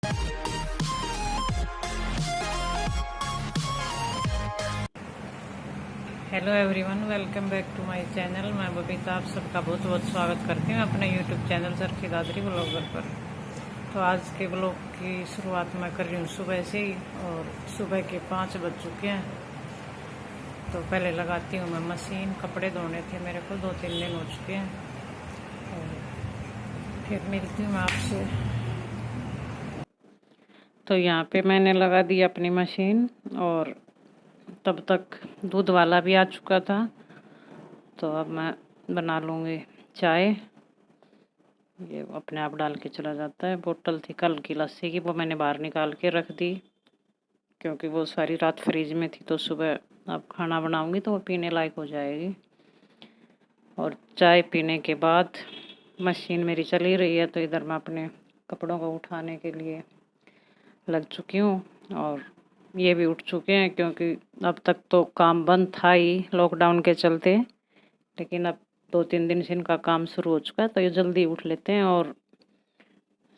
Hello everyone, welcome back to my channel. मैं बबीता आप सबका बहुत बहुत स्वागत करती हूँ अपने YouTube channel Charkhi Dadri blogger पर। तो आज के ब्लॉग की शुरुआत मैं कर रही हूँ सुबह से ही, और सुबह के 5 बज चुके हैं। तो पहले लगाती हूँ मैं मशीन। कपड़े धोने थे मेरे को, 2-3 दिन हो चुके हैं। और फिर मिलती हूँ मैं आपसे। तो यहाँ पे मैंने लगा दी अपनी मशीन, और तब तक दूध वाला भी आ चुका था। तो अब मैं बना लूँगी चाय। ये अपने आप डाल के चला जाता है। बोतल थी कल की लस्सी की, वो मैंने बाहर निकाल के रख दी, क्योंकि वो सारी रात फ्रिज में थी। तो सुबह अब खाना बनाऊँगी तो वो पीने लायक हो जाएगी। और चाय पीने के बाद मशीन मेरी चल ही रही है, तो इधर मैं अपने कपड़ों को उठाने के लिए लग चुकी हूँ। और ये भी उठ चुके हैं, क्योंकि अब तक तो काम बंद था ही लॉकडाउन के चलते, लेकिन अब 2-3 दिन से इनका काम शुरू हो चुका है, तो ये जल्दी उठ लेते हैं और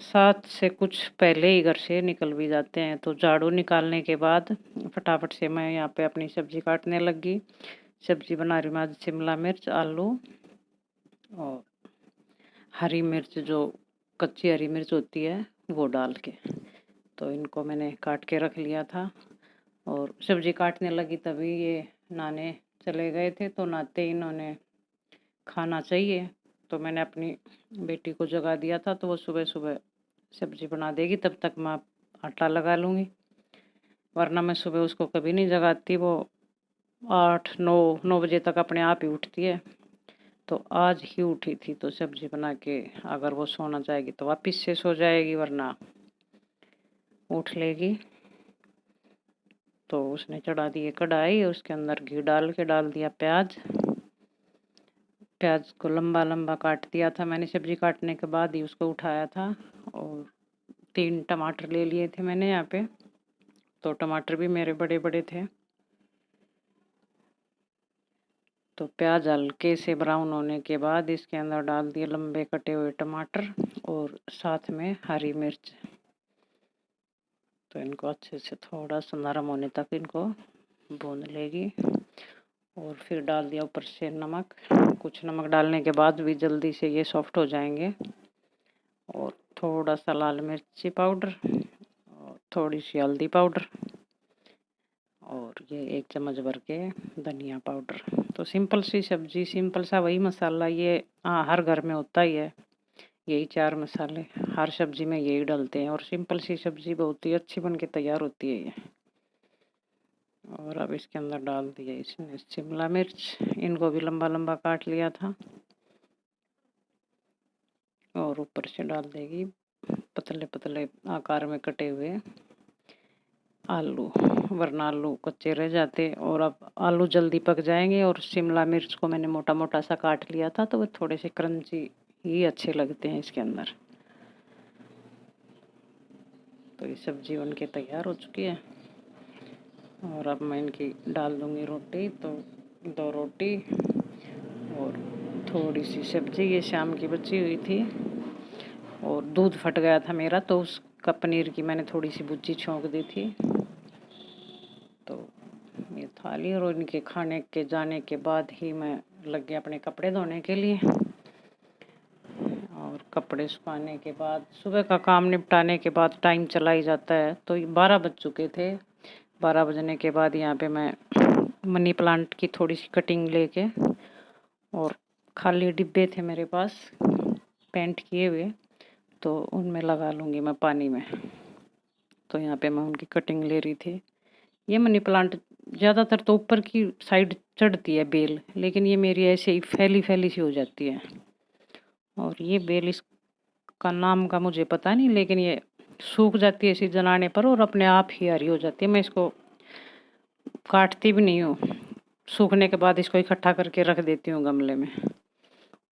7 से कुछ पहले ही घर से निकल भी जाते हैं। तो झाड़ू निकालने के बाद फटाफट से मैं यहाँ पे अपनी सब्जी काटने लगी। सब्जी बना रही हूँ आज शिमला मिर्च, आलू और हरी मिर्च, जो कच्ची हरी मिर्च होती है वो डाल के। तो इनको मैंने काट के रख लिया था, और सब्जी काटने लगी तभी ये नहाने चले गए थे। तो नहाते ही इन्होंने खाना चाहिए, तो मैंने अपनी बेटी को जगा दिया था, तो वो सुबह सुबह सब्जी बना देगी। तब तक मैं आटा लगा लूँगी, वरना मैं सुबह उसको कभी नहीं जगाती। वो 8-9 बजे तक अपने आप ही उठती है। तो आज ही उठी थी, तो सब्जी बना के अगर वो सोना चाहेगी तो वापस से सो जाएगी, वरना उठ लेगी। तो उसने चढ़ा दिए कढ़ाई, उसके अंदर घी डाल के डाल दिया प्याज। प्याज को लंबा लंबा काट दिया था मैंने, सब्जी काटने के बाद ही उसको उठाया था। और 3 टमाटर ले लिए थे मैंने यहाँ पे, तो टमाटर भी मेरे बड़े बड़े थे। तो प्याज हल्के से ब्राउन होने के बाद इसके अंदर डाल दिए लंबे कटे हुए टमाटर, और साथ में हरी मिर्च। तो इनको अच्छे से थोड़ा सा नरम होने तक इनको भून लेगी। और फिर डाल दिया ऊपर से नमक। कुछ नमक डालने के बाद भी जल्दी से ये सॉफ्ट हो जाएंगे। और थोड़ा सा लाल मिर्ची पाउडर, और थोड़ी सी हल्दी पाउडर, और ये 1 चम्मच भर के धनिया पाउडर। तो सिंपल सी सब्जी, सिंपल सा वही मसाला, ये हर घर में होता ही है। यही 4 मसाले हर सब्जी में यही डालते हैं, और सिंपल सी सब्जी बहुत ही अच्छी बन के तैयार होती है ये। और अब इसके अंदर डाल दिया इसने शिमला मिर्च, इनको भी लंबा लंबा काट लिया था। और ऊपर से डाल देगी पतले पतले आकार में कटे हुए आलू, वरना आलू कच्चे रह जाते। और अब आलू जल्दी पक जाएंगे। और शिमला मिर्च को मैंने मोटा मोटा सा काट लिया था, तो वो थोड़े से क्रंची ही अच्छे लगते हैं इसके अंदर। तो ये सब्जी बनके तैयार हो चुकी है। और अब मैं इनकी डाल दूँगी रोटी। तो 2 रोटी और थोड़ी सी सब्जी, ये शाम की बची हुई थी। और दूध फट गया था मेरा, तो उसका पनीर की मैंने थोड़ी सी भुर्जी छोंक दी थी। तो ये थाली, और इनके खाने के जाने के बाद ही मैं लग गया अपने कपड़े धोने के लिए। और कपड़े सुखाने के बाद सुबह का काम निपटाने के बाद टाइम चला ही जाता है। तो 12 बज चुके थे। 12 बजने के बाद यहाँ पे मैं मनी प्लांट की थोड़ी सी कटिंग लेके, और खाली डिब्बे थे मेरे पास पेंट किए हुए, तो उनमें लगा लूँगी मैं पानी में। तो यहाँ पे मैं उनकी कटिंग ले रही थी। ये मनी प्लांट ज़्यादातर तो ऊपर की साइड चढ़ती है बेल, लेकिन ये मेरी ऐसे ही फैली फैली सी हो जाती है। और ये बेल, इसका नाम का मुझे पता नहीं, लेकिन ये सूख जाती है सीजन आने पर, और अपने आप ही हरी हो जाती है। मैं इसको काटती भी नहीं हूँ, सूखने के बाद इसको इकट्ठा करके रख देती हूँ गमले में।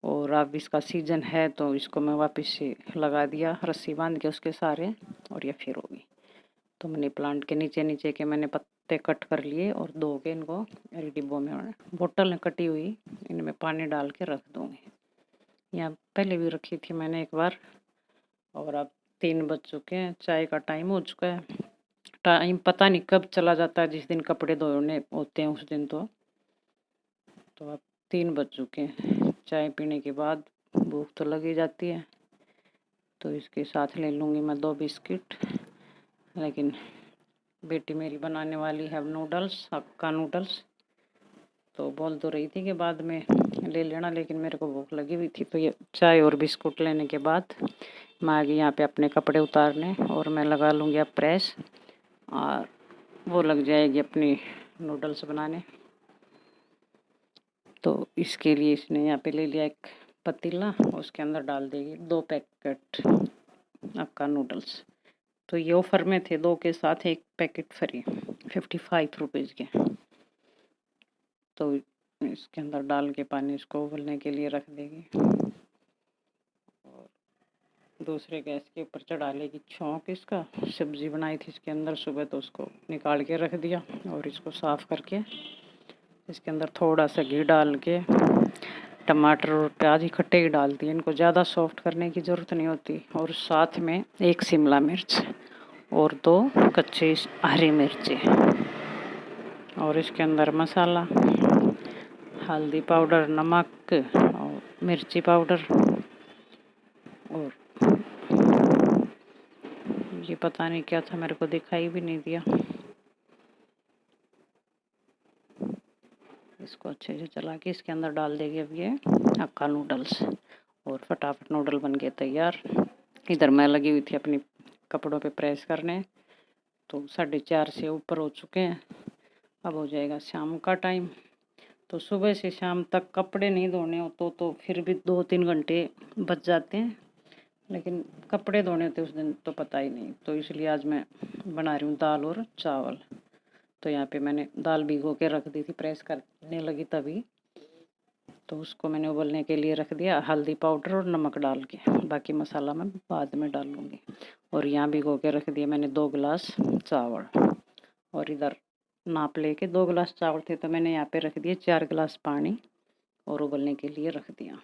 और अब इसका सीजन है, तो इसको मैं वापस से लगा दिया रस्सी बांध के उसके सारे, और ये फिर होगी। तो मनी प्लांट के नीचे नीचे के मैंने पत्ते कट कर लिए, और धो के इनको डिब्बों में, बोतल में कटी हुई, इनमें पानी डाल के रख दूँगी। यहाँ पहले भी रखी थी मैंने एक बार। और अब 3 बज चुके हैं, चाय का टाइम हो चुका है। टाइम पता नहीं कब चला जाता है, जिस दिन कपड़े धोने होते हैं उस दिन तो अब 3 बज चुके हैं। चाय पीने के बाद भूख तो लग ही जाती है, तो इसके साथ ले लूँगी मैं 2 बिस्किट। लेकिन बेटी मेरी बनाने वाली है नूडल्स, हक्का नूडल्स, तो बोल तो रही थी कि बाद में ले लेना, लेकिन मेरे को भूख लगी हुई थी। तो ये चाय और बिस्कुट लेने के बाद मैं आ गई यहाँ पे अपने कपड़े उतारने, और मैं लगा लूँगी अब प्रेस, और वो लग जाएगी अपनी नूडल्स बनाने। तो इसके लिए इसने यहाँ पे ले लिया एक पतीला, उसके अंदर डाल देगी 2 पैकेट हक्का नूडल्स। तो ये ऑफ़र में थे, 2 के साथ 1 पैकेट फ्री, 55 रुपीज़ के। तो इसके अंदर डाल के पानी इसको उबलने के लिए रख देगी, और दूसरे गैस के ऊपर चढ़ा लेगी छौंक। इसका सब्ज़ी बनाई थी इसके अंदर सुबह, तो उसको निकाल के रख दिया, और इसको साफ़ करके इसके अंदर थोड़ा सा घी डाल के टमाटर और प्याज इकट्ठे ही डाल दिए। इनको ज़्यादा सॉफ्ट करने की ज़रूरत नहीं होती। और साथ में 1 शिमला मिर्च और 2 कच्ची हरी मिर्ची, और इसके अंदर मसाला, हल्दी पाउडर, नमक और मिर्ची पाउडर, और ये पता नहीं क्या था, मेरे को दिखाई भी नहीं दिया। इसको अच्छे से चला के इसके अंदर डाल देगी अब ये हक्का नूडल्स, और फटाफट नूडल बन के तैयार। इधर मैं लगी हुई थी अपनी कपड़ों पे प्रेस करने, तो 4:30 से ऊपर हो चुके हैं। अब हो जाएगा शाम का टाइम। तो सुबह से शाम तक कपड़े नहीं धोने हो तो फिर भी 2-3 घंटे बच जाते हैं, लेकिन कपड़े धोने होते उस दिन तो पता ही नहीं। तो इसलिए आज मैं बना रही हूँ दाल और चावल। तो यहाँ पे मैंने दाल भिगो के रख दी थी, प्रेस करने लगी तभी, तो उसको मैंने उबलने के लिए रख दिया, हल्दी पाउडर और नमक डाल के। बाकी मसाला मैं बाद में डाल लूँगी। और यहाँ भिगो के रख दिया मैंने 2 गिलास चावल, और इधर नाप लेके 2 गिलास चावल थे, तो मैंने यहाँ पे रख दिए 4 गिलास पानी, और उबलने के लिए रख दिया।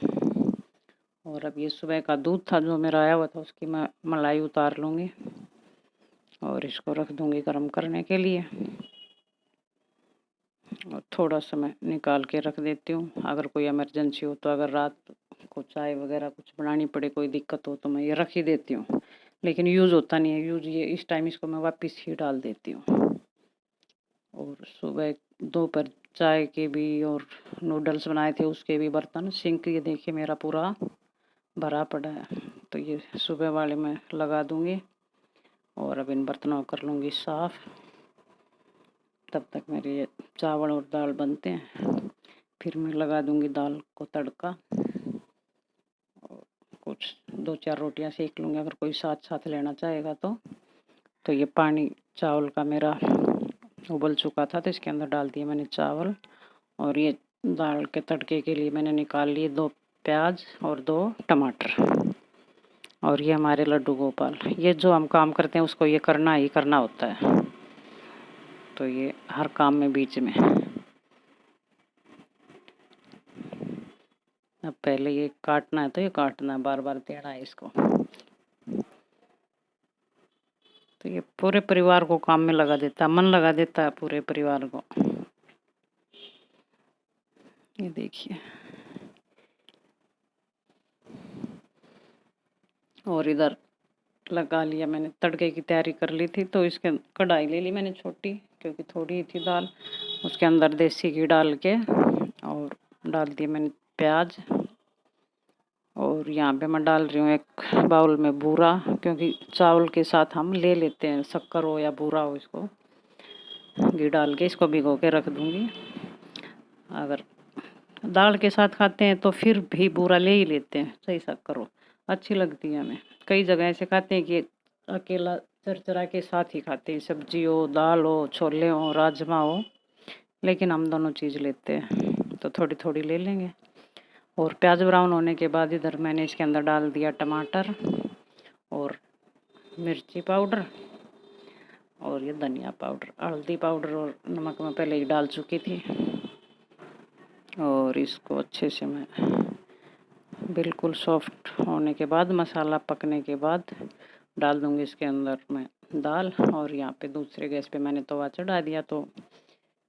और अब ये सुबह का दूध था जो मेरा आया हुआ था, उसकी मैं मलाई उतार लूँगी, और इसको रख दूँगी गर्म करने के लिए। और थोड़ा सा मैं निकाल के रख देती हूँ, अगर कोई इमरजेंसी हो, तो अगर रात को चाय वगैरह कुछ बनानी पड़े, कोई दिक्कत हो, तो मैं ये रख ही देती हूँ। लेकिन यूज़ होता नहीं है, यूज़ ये इस टाइम इसको मैं वापस ही डाल देती हूँ। और सुबह दोपहर चाय के भी और नूडल्स बनाए थे उसके भी बर्तन, सिंक ये देखिए मेरा पूरा भरा पड़ा है। तो ये सुबह वाले मैं लगा दूँगी, और अब इन बर्तनों को कर लूँगी साफ़। तब तक मेरे ये चावल और दाल बनते हैं, फिर मैं लगा दूँगी दाल को तड़का, और कुछ 2-4 रोटियां सेक लूँगी अगर कोई साथ साथ लेना चाहेगा तो। तो ये पानी चावल का मेरा उबल चुका था, तो इसके अंदर डाल दिए मैंने चावल, और ये दाल के तड़के के लिए मैंने निकाल लिए 2 प्याज और 2 टमाटर। और ये हमारे लड्डू गोपाल, ये जो हम काम करते हैं उसको ये करना ही करना होता है, तो ये हर काम में बीच में। अब पहले ये काटना है, तो ये काटना है, बार बार देना है इसको। तो ये पूरे परिवार को काम में लगा देता है, मन लगा देता है पूरे परिवार को। ये देखिए, और इधर लगा लिया मैंने, तड़के की तैयारी कर ली थी, तो इसके कढ़ाई ले ली मैंने छोटी, क्योंकि थोड़ी थी दाल। उसके अंदर देसी घी डाल के, और डाल दिए मैंने प्याज, और यहाँ पे मैं डाल रही हूँ एक बाउल में बूरा, क्योंकि चावल के साथ हम ले लेते हैं, शक्कर हो या बूरा हो, इसको घी डाल के इसको भिगो के रख दूँगी। अगर दाल के साथ खाते हैं तो फिर भी बूरा ले ही लेते हैं, सही शक्कर हो, अच्छी लगती है हमें। कई जगह ऐसे खाते हैं कि अकेला चरचरा के साथ ही खाते हैं, सब्जी हो, दाल हो, छोले हो, राजमा हो, लेकिन हम दोनों चीज़ लेते हैं, तो थोड़ी थोड़ी ले लेंगे। और प्याज ब्राउन होने के बाद इधर मैंने इसके अंदर डाल दिया टमाटर और मिर्ची पाउडर, और ये धनिया पाउडर, हल्दी पाउडर और नमक मैं पहले ही डाल चुकी थी। और इसको अच्छे से मैं बिल्कुल सॉफ्ट होने के बाद, मसाला पकने के बाद, डाल दूँगी इसके अंदर मैं दाल। और यहाँ पे दूसरे गैस पे मैंने तवा चढ़ा दिया। तो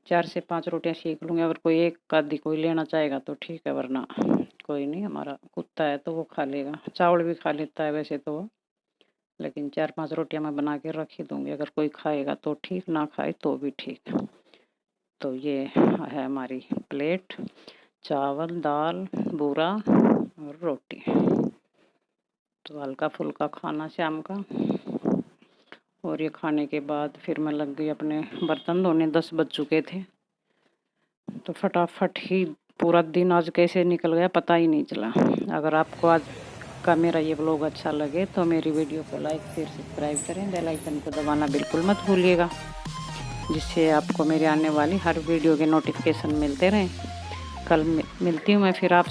4 से 5 रोटियाँ सेक लूँगी। अगर कोई एक आधी कोई लेना चाहेगा तो ठीक है, वरना कोई नहीं, हमारा कुत्ता है तो वो खा लेगा। चावल भी खा लेता है वैसे तो वो, लेकिन 4-5 रोटियाँ मैं बना के रख ही दूँगी। अगर कोई खाएगा तो ठीक, ना खाए तो भी ठीक। तो ये है हमारी प्लेट, चावल, दाल, बूरा और रोटी। तो हल्का फुल्का खाना शाम का। और ये खाने के बाद फिर मैं लग गई अपने बर्तन धोने। 10 बज चुके थे, तो फटाफट ही पूरा दिन आज कैसे निकल गया पता ही नहीं चला। अगर आपको आज का मेरा ये व्लॉग अच्छा लगे तो मेरी वीडियो को लाइक शेयर सब्सक्राइब करें। बेल आइकन को दबाना बिल्कुल मत भूलिएगा, जिससे आपको मेरे आने वाली हर वीडियो के नोटिफिकेशन मिलते रहें। कल मिलती हूँ मैं फिर आपसे।